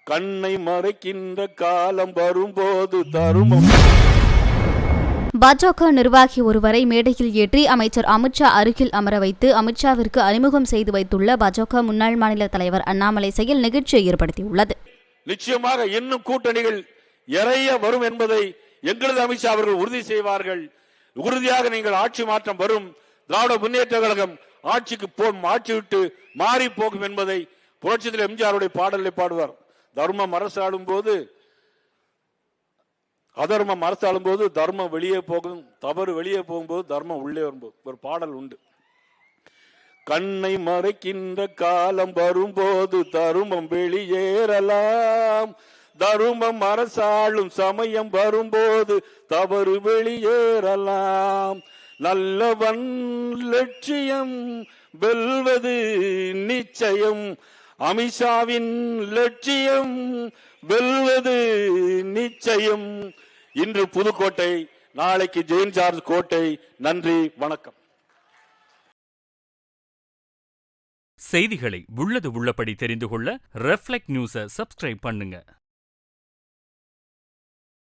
கண்ணை மறைக்கின்ற காலம் வரும்போது தருமம். பாஜக நிர்வாகி ஒருவரை மேடையில் ஏற்றி அமைச்சர் அமித்ஷா அருகில் அமர வைத்து அமித்ஷாவிற்கு அறிமுகம் செய்து வைத்துள்ள பாஜக முன்னாள் மாநில தலைவர் அண்ணாமலை செயல் நிகழ்ச்சியை ஏற்படுத்தியுள்ளது. நிச்சயமாக இன்னும் கூட்டணிகள் நிறைய வரும் என்பதை எங்களது அமித்ஷா அவர்கள் உறுதி செய்வார்கள். உறுதியாக நீங்கள் ஆட்சி மாற்றம் வரும், திராவிட முன்னேற்ற கழகம் ஆட்சி விட்டு மாறி போகும் என்பதை புரட்சித்தில் எம்ஜிஆருடைய பாடலை பாடுவார். தர்மம் அரசாளும் போது அதர்மம் அரசாளும் போது தர்மம் வெளியே போகும், தவறு வெளியே போகும்போது தர்மம் உள்ளே வரும்போது ஒரு பாடல் உண்டு. கண்ணை மறைக்கின்ற காலம் வரும்போது தருமம் வெளியேறலாம், தருமம் அரசாளும் சமயம் வரும்போது தவறு வெளியேறலாம். நல்லவன் லட்சியம் வெல்வது நிச்சயம், அமித்ஷாவின் லட்சியம் வெல்வது நிச்சயம். இன்று புதுக்கோட்டை, நாளைக்கு ஜெயின் ஜார்ஜ் கோட்டை. நன்றி, வணக்கம். செய்திகளை உள்ளது உள்ளபடி தெரிந்து கொள்ள ரெஃப்ளெக்ட் நியூஸை சப்ஸ்கிரைப் பண்ணுங்க.